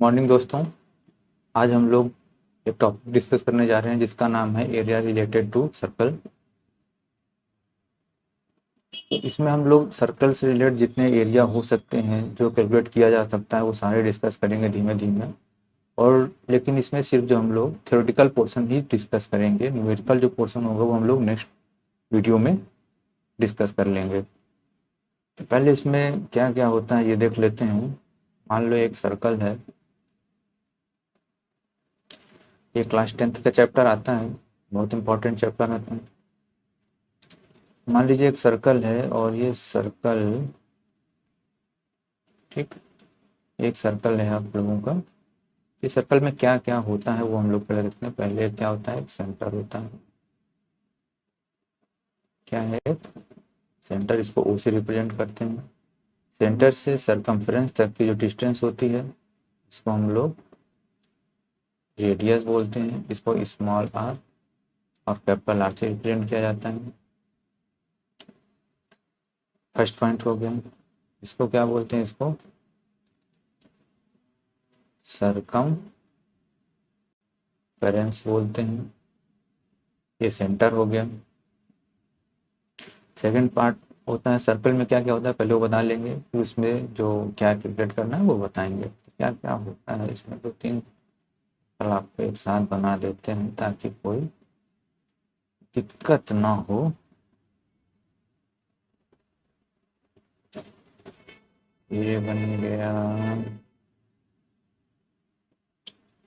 Morning दोस्तों। आज हम लोग एक टॉपिक डिस्कस करने जा रहे हैं जिसका नाम है एरिया रिलेटेड टू सर्कल। इसमें हम लोग सर्कल से रिलेटेड जितने एरिया हो सकते हैं जो कैलकुलेट किया जा सकता है वो सारे डिस्कस करेंगे धीमे धीमे। और लेकिन इसमें सिर्फ जो हम लोग थ्योरेटिकल पोर्शन ही डिस्कस करेंगे, न्यूमेरिकल जो पोर्शन होगा वो हम लोग नेक्स्ट वीडियो में डिस्कस कर लेंगे। तो पहले इसमें क्या क्या होता है ये देख लेते हैं। मान लो एक सर्कल है, ये क्लास 10th का चैप्टर आता है, बहुत इंपॉर्टेंट चैप्टर आता है। मान लीजिए एक सर्कल है और ये सर्कल, ठीक, एक सर्कल है आप लोगों का। इस सर्कल में क्या क्या होता है वो हम लोग पहले देखते हैं। पहले क्या होता है, एक सेंटर होता है। क्या है, एक सेंटर, इसको ओ से रिप्रेजेंट करते हैं। सेंटर से सरकमफ्रेंस तक की जो डिस्टेंस होती है इसको हम लोग रेडियस बोलते हैं। इसको स्मॉल आर और कैपिटल आर से रिप्रेजेंट किया जाता है। फर्स्ट पॉइंट हो गया। इसको क्या बोलते हैं, इसको सरकमफेरेंस बोलते हैं। ये सेंटर हो गया। सेकंड पार्ट होता है सर्कल में क्या क्या होता है पहले वो बता लेंगे, फिर उसमें जो क्या कैलकुलेट करना है वो बताएंगे। क्या क्या होता है इसमें, दो तीन कल आपको एक साथ बना देते हैं ताकि कोई दिक्कत ना हो। ये बन गया,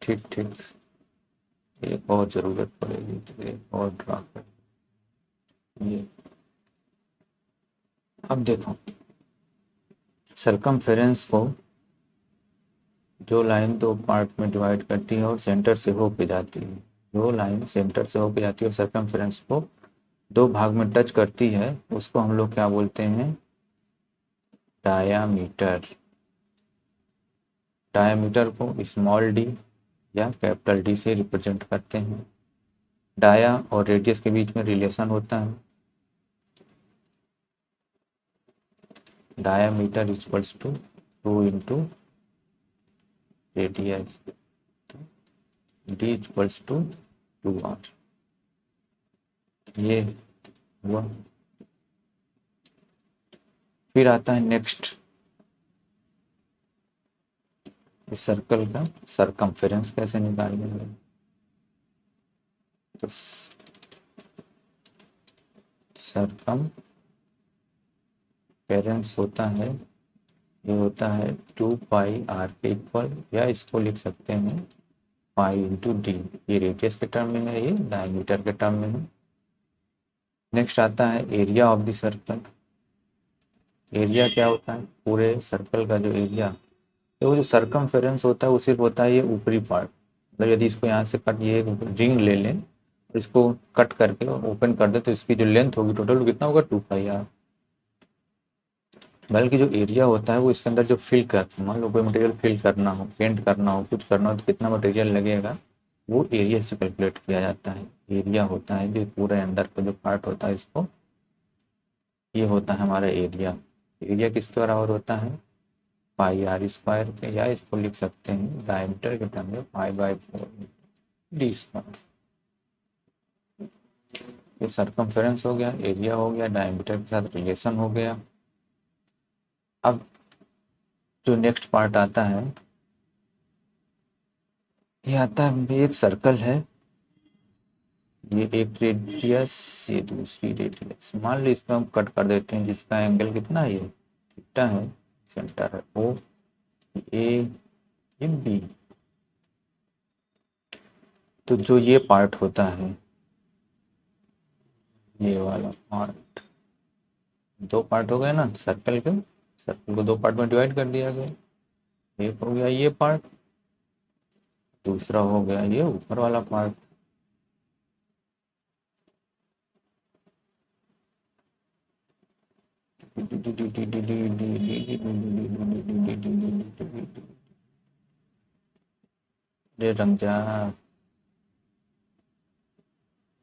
ठीक ठीक। एक और ज़रूरत पड़ेगी तो एक और ड्रा कर। ये अब देखो, सरकमफेरेंस को जो लाइन दो पार्ट में डिवाइड करती है और सेंटर से होके जाती है, जो लाइन सेंटर से होके जाती है और सरकमफेरेंस को दो भाग में टच करती है उसको हम लोग क्या बोलते हैं, डायामीटर। डायामीटर को स्मॉल डी या कैपिटल डी से रिप्रेजेंट करते हैं। डाया और रेडियस के बीच में रिलेशन होता है। Diameter equals to 2 into radius, D equals to 2r। ये हुआ। फिर आता है नेक्स्ट, इस सर्कल का सरकमफेरेंस कैसे निकालेंगे। तो सरकमफेरेंस होता है, ये होता है 2πr के इक्वल, या इसको लिख सकते हैं पाई इंटू डी। ये रेडियस के टर्म में है, ये डायमीटर के टर्म में है। नेक्स्ट आता है area of the circle. Area क्या होता है, पूरे सर्कल का जो एरिया, तो वो जो सरकमफेरेंस होता है वो सिर्फ होता है ये ऊपरी पार्ट। मतलब यदि इसको यहाँ से कट, ये रिंग ले लें और इसको कट करके ओपन कर दे तो इसकी जो लेंथ होगी टोटल वो कितना होगा, 2πr। बल्कि जो एरिया होता है वो इसके अंदर जो फिल कर, मान लो कोई मटेरियल फिल करना हो, पेंट करना हो, कुछ करना हो तो कितना मटेरियल लगेगा वो एरिया से कैलकुलेट किया जाता है। एरिया होता है जो पूरे अंदर का जो पार्ट होता है इसको, ये होता है हमारा एरिया। एरिया किसके बराबर होता है, पाई आर स्क्वायर के, या इसको लिख सकते हैं डायमीटर के टर्म में पाई/4 डी स्क्वायर। ये सरकमफेरेंस हो गया, एरिया हो गया, डायमीटर के साथ रिलेशन हो गया। अब जो नेक्स्ट पार्ट आता है, ये आता है एक सर्कल है, ये एक रेडियस, ये दूसरी रेडियस। मान लो इसमें हम कट कर देते हैं जिसका एंगल कितना है, ये थीटा है, सेंटर है ओ, ए, ये बी। तो जो ये पार्ट होता है, ये वाला पार्ट, दो पार्ट हो गए ना सर्कल के। सर्कल को दो पार्ट में डिवाइड कर दिया गया। एक हो गया ये पार्ट, दूसरा हो गया ये ऊपर वाला पार्ट। रे रंग जा,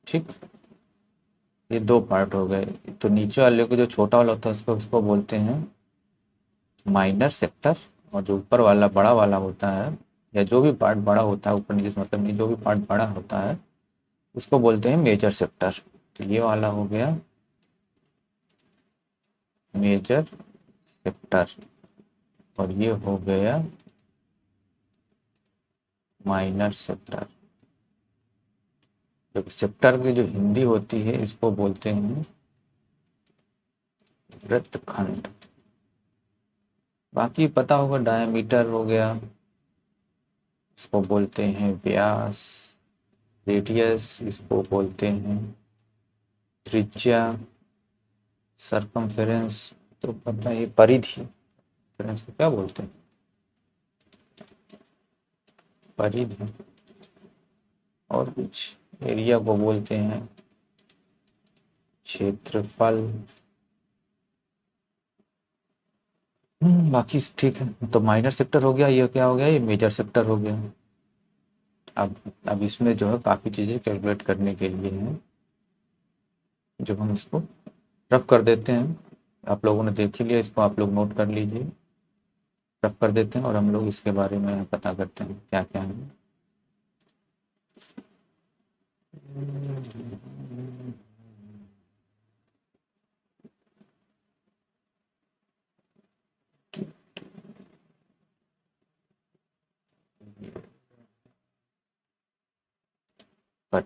ठीक। ये दो पार्ट हो गए। तो नीचे वाले को जो छोटा वाला होता है उसको बोलते हैं माइनर सेक्टर, और जो ऊपर वाला बड़ा वाला होता है या जो भी पार्ट बड़ा होता है, ऊपर नीचे से मतलब नहीं, जो भी पार्ट बड़ा होता है उसको बोलते हैं मेजर सेक्टर। तो ये वाला हो गया मेजर सेक्टर और ये हो गया माइनर सेक्टर। तो सेक्टर की जो हिंदी होती है इसको बोलते हैं वृत्तखंड। बाकी पता होगा डायमीटर हो गया, इसको बोलते हैं व्यास। रेडियस इसको बोलते हैं त्रिज्या। सरकमफेरेंस तो पता है, परिधि। रेफरेंस को क्या बोलते हैं? परिधि। और कुछ एरिया को बोलते हैं क्षेत्रफल। बाकी ठीक है। तो माइनर सेक्टर हो गया, ये क्या हो गया, ये मेजर सेक्टर हो गया। अब इसमें जो है काफ़ी चीज़ें कैलकुलेट करने के लिए हैं, जब हम इसको रफ कर देते हैं। आप लोगों ने देख ही लिया, इसको आप लोग नोट कर लीजिए। रफ कर देते हैं और हम लोग इसके बारे में पता करते हैं क्या क्या है। बट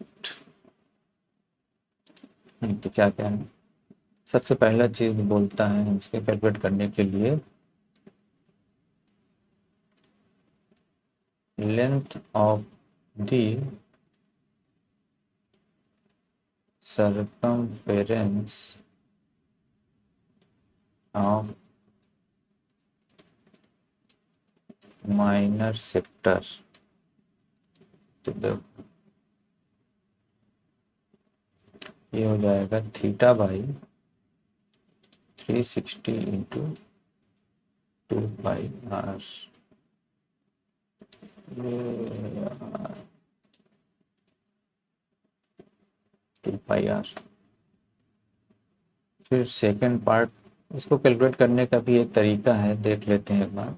तो क्या क्या है, सबसे पहला चीज बोलता है इसके कैलकुलेट करने के लिए length of the circumference of minor sector. तो देखो ये हो जाएगा theta by 360 into 2πr। 2πr। फिर सेकंड पार्ट, इसको कैलकुलेट करने का भी एक तरीका है, देख लेते हैं एक बार।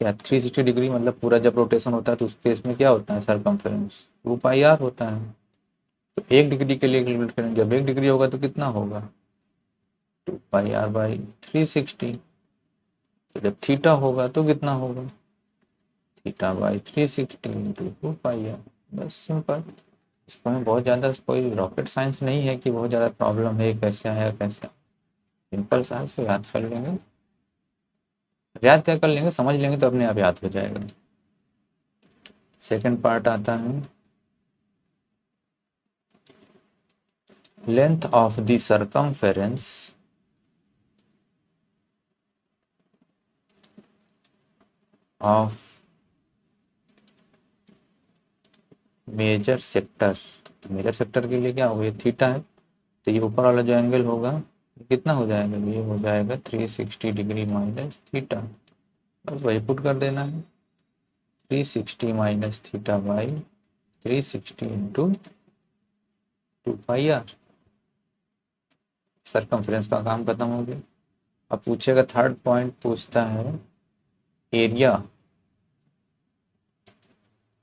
क्या 360 डिग्री मतलब पूरा जब रोटेशन होता है तो उस केस में क्या होता है, सरकमफेरेंस 2πr होता है। तो 1 डिग्री के लिए कैलकुलेट करेंगे, जब 1 डिग्री होगा तो कितना होगा 2πr बाई 360। तो जब थीटा होगा तो कितना होगा थीटा बाई 360 इंटू 2πr। बस सिंपल। इसको में बहुत ज़्यादा कोई रॉकेट साइंस नहीं है कि बहुत ज़्यादा प्रॉब्लम है कैसे आया कैसे। सिंपल साइंस को याद कर लेंगे, याद क्या कर लेंगे, समझ लेंगे तो अपने आप याद हो जाएगा। सेकंड पार्ट आता है length of the circumference of major sector. तो मेजर सेक्टर के लिए क्या होगा, ये थीटा है, तो ये ऊपर वाला जो एंगल होगा कितना हो जाएगा, ये हो जाएगा 360 डिग्री माइनस थीटा। बस वही पुट कर देना है 360 minus theta by 360 into 2πr। Circumference का काम खत्म हो गया। अब पूछेगा थर्ड पॉइंट, पूछता है area,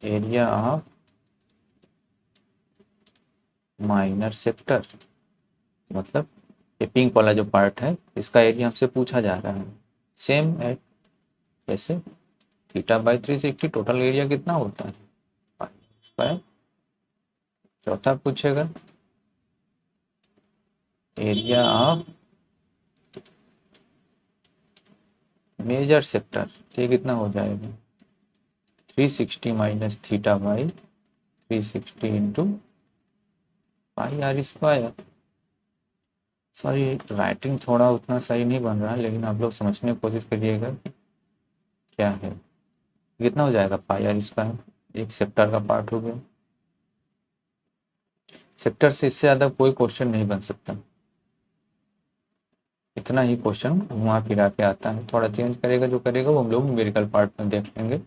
area of minor sector. मतलब ये पिंक वाला जो पार्ट है इसका एरिया हमसे पूछा जा रहा है। सेम है जैसे थीटा बाई 360, टोटल एरिया कितना होता है स्क्वायर। चौथा पूछेगा एरिया ऑफ मेजर सेक्टर, ये कितना हो जाएगा 360 minus theta by 360 into πr²। Sorry writing थोड़ा उतना सही नहीं बन रहा है, लेकिन आप लोग समझने की कोशिश करिएगा क्या है। कितना हो जाएगा πr², एक सेक्टर का पार्ट हो गया। सेक्टर से इससे ज़्यादा कोई क्वेश्चन नहीं बन सकता, इतना ही क्वेश्चन घुमा फिरा के आता है। थोड़ा चेंज करेगा जो करेगा वो हम लोग न्यूमेरिकल पार्ट में देख लेंगे।